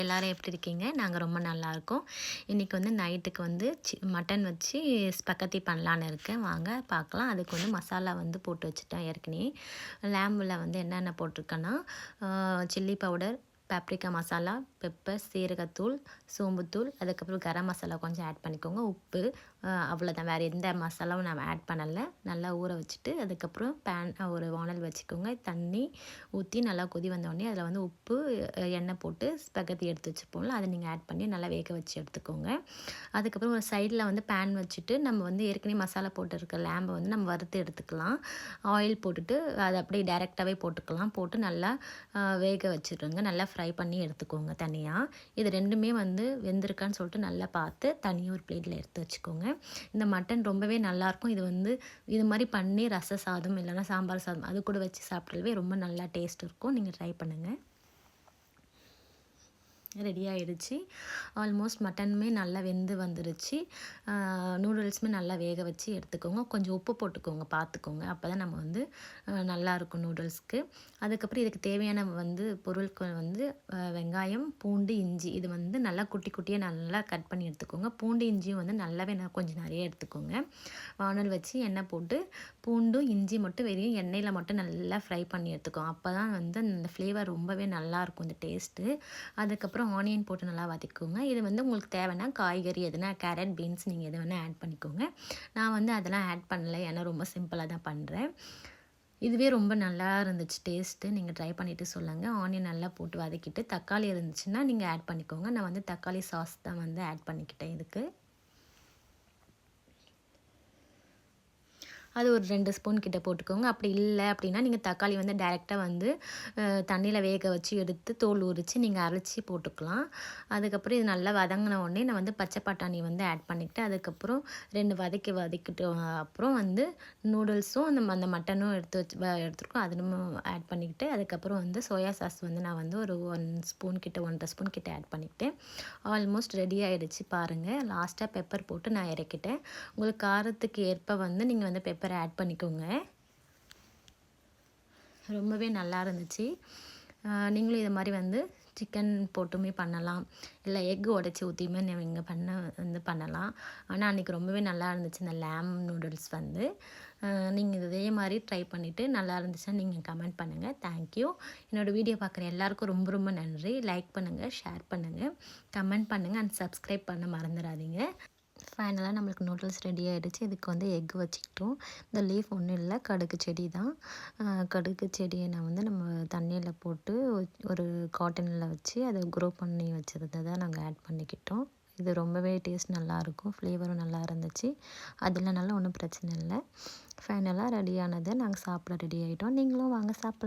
எல்லாரும் எப்படி இருக்கீங்க? நாங்க ரொம்ப நல்லாயிருக்கோம். இன்றைக்கி வந்து நைட்டுக்கு வந்து மட்டன் வச்சு ஸ்பகத்தி பண்ணலான்னு இருக்கேன். வாங்க பார்க்கலாம். அதுக்கு வந்து மசாலா வந்து போட்டு வச்சுட்டேன் ஏற்கனவே. லேம்பில் வந்து என்னென்ன போட்டிருக்கேன்னா, chilli powder, paprika masala, pepper, சீரகத்தூள், சோம்புத்தூள், அதுக்கப்புறம் கரம் மசாலா கொஞ்சம் ஆட் பண்ணிக்கோங்க. உப்பு, அவ்வளோதான். வேறு எந்த மசாலாவும் நான் ஆட் பண்ணலை. நல்லா ஊற வச்சுட்டு அதுக்கப்புறம் ஒரு வானல் வச்சுக்கோங்க. தண்ணி ஊற்றி நல்லா கொதி வந்தோடனே அதில் வந்து உப்பு, எண்ணெய் போட்டு ஸ்பகத்தி எடுத்து வச்சுப்போம்ல, அதை நீங்கள் ஆட் பண்ணி நல்லா வேக வச்சு எடுத்துக்கோங்க. அதுக்கப்புறம் ஒரு சைடில் வந்து பேன் வச்சுட்டு நம்ம வந்து ஏற்கனவே மசாலா போட்டுருக்க லேம்பை வந்து நம்ம வறுத்து எடுத்துக்கலாம். ஆயில் போட்டுட்டு அதை அப்படியே டைரெக்டாகவே போட்டுக்கலாம். போட்டு நல்லா வேக வச்சுருங்க. நல்லா ஃப்ரை பண்ணி எடுத்துக்கோங்க தனியாக. இது ரெண்டுமே வந்து வெந்திருக்கான்னு சொல்லிட்டு நல்லா பார்த்து தனியாக ஒரு பிளேட்டில் எடுத்து வச்சுக்கோங்க. இந்த மட்டன் ரொம்பவே நல்லாயிருக்கும். இது வந்து இது மாதிரி பண்ணி ரச சாதம் இல்லைன்னா சாம்பார் சாதம் அது கூட வச்சு சாப்பிட்டாலே ரொம்ப நல்லா டேஸ்ட் இருக்கும். நீங்கள் ட்ரை பண்ணுங்கள். ரெடி ஆகிடுச்சு. ஆல்மோஸ்ட் மட்டனுமே நல்லா வெந்து வந்துருச்சு. நூடுல்ஸுமே நல்லா வேக வச்சு எடுத்துக்கோங்க. கொஞ்சம் உப்பு போட்டுக்கோங்க, பார்த்துக்கோங்க. அப்போ தான் நம்ம வந்து நல்லாயிருக்கும் நூடுல்ஸ்க்கு. அதுக்கப்புறம் இதுக்கு தேவையான வந்து பொருட்கள் வந்து வெங்காயம், பூண்டு, இஞ்சி இது வந்து நல்லா குட்டி குட்டியாக நல்லா கட் பண்ணி எடுத்துக்கோங்க. பூண்டு இஞ்சியும் வந்து நல்லாவே கொஞ்சம் நிறைய எடுத்துக்கோங்க. வானல் வச்சு எண்ணெய் போட்டு பூண்டும் இஞ்சி மட்டும் வெறும் எண்ணெயில் மட்டும் நல்லா ஃப்ரை பண்ணி எடுத்துக்கோங்க. அப்போ தான் வந்து அந்த ஃப்ளேவர் ரொம்பவே நல்லாயிருக்கும் இந்த டேஸ்ட்டு. அதுக்கப்புறம் ஆனியன் போட்டு நல்லா வதக்கிக்கோங்க. இது வந்து உங்களுக்கு தேவைன்னா காய்கறி எதுனா கேரட், பீன்ஸ் நீங்கள் எது வேணால் ஆட் பண்ணிக்கோங்க. நான் வந்து அதெல்லாம் ஆட் பண்ணலை, ஏன்னா ரொம்ப சிம்பிளாக தான் பண்ணுறேன். இதுவே ரொம்ப நல்லா இருந்துச்சு டேஸ்ட்டு. நீங்கள் ட்ரை பண்ணிவிட்டு சொல்லுங்கள். ஆனியன் நல்லா போட்டு வதக்கிட்டு தக்காளி இருந்துச்சுன்னா நீங்கள் ஆட் பண்ணிக்கோங்க. நான் வந்து தக்காளி சாஸ் தான் வந்து ஆட் பண்ணிக்கிட்டேன் இதுக்கு. அது ஒரு 2 ஸ்பூன் கிட்ட போட்டுக்கோங்க. அப்படி இல்லை அப்படின்னா நீங்கள் தக்காளி வந்து டைரெக்டாக வந்து தண்ணியில் வேக வச்சு எடுத்து தோல் உரித்து நீங்கள் அரைச்சி போட்டுக்கலாம். அதுக்கப்புறம் இது நல்லா வதங்கின உடனே நான் வந்து பச்சை பட்டாணி வந்து ஆட் பண்ணிக்கிட்டு அதுக்கப்புறம் 2 வதக்கிட்டு அப்புறம் வந்து நூடுல்ஸும் அந்த மட்டனும் எடுத்துருக்கோம் அதுவும் ஆட் பண்ணிக்கிட்டு அதுக்கப்புறம் வந்து சோயா சாஸ் வந்து நான் வந்து ஒரு 1 ஸ்பூன் கிட்ட 1.5 ஸ்பூன் கிட்ட ஆட் பண்ணிக்கிட்டேன். ஆல்மோஸ்ட் ரெடி ஆகிடுச்சு பாருங்கள். லாஸ்ட்டாக பெப்பர் போட்டு நான் இறக்கிட்டேன். உங்களுக்கு காரத்துக்கு ஏற்ப வந்து நீங்கள் வந்து பெப்பர் ஆட் பண்ணிக்கோங்க. ரொம்பவே நல்லா இருந்துச்சு. நீங்களும் இது மாதிரி வந்து சிக்கன் போட்டுமே பண்ணலாம், இல்லை எக் உடச்சி ஊற்றியுமே நீங்கள் பண்ணலாம். ஆனால் அன்றைக்கி ரொம்பவே நல்லா இருந்துச்சு இந்த லேம் நூடுல்ஸ் வந்து. நீங்கள் இதே மாதிரி ட்ரை பண்ணிவிட்டு நல்லா இருந்துச்சுன்னா நீங்கள் கமெண்ட் பண்ணுங்கள். தேங்க்யூ. என்னோடய வீடியோ பார்க்குற எல்லாேருக்கும் ரொம்ப ரொம்ப நன்றி. லைக் பண்ணுங்கள், ஷேர் பண்ணுங்கள், கமெண்ட் பண்ணுங்கள் அண்ட் சப்ஸ்கிரைப் பண்ண மறந்துடாதீங்க. ஃபைனலாக நம்மளுக்கு நூடுல்ஸ் ரெடி ஆகிடுச்சு. இதுக்கு வந்து எக் வச்சுக்கிட்டோம். இந்த லீஃப் ஒன்றும் இல்லை, கடுகு செடி தான். கடுகு செடியை நான் வந்து நம்ம தண்ணியில் போட்டு ஒரு காட்டனில் வச்சு அதை க்ரோ பண்ணி வச்சுருந்ததை தான் நாங்கள் ஆட் பண்ணிக்கிட்டோம். இது ரொம்பவே டேஸ்ட் நல்லாயிருக்கும், ஃப்ளேவரும் நல்லா இருந்துச்சு. அது இல்லைனாலும் ஒன்றும் பிரச்சனை இல்லை. ஃபைனலாக ரெடியானதை நாங்கள் சாப்பிட ரெடி ஆகிட்டோம். நீங்களும் வாங்க சாப்பிட்லாம்.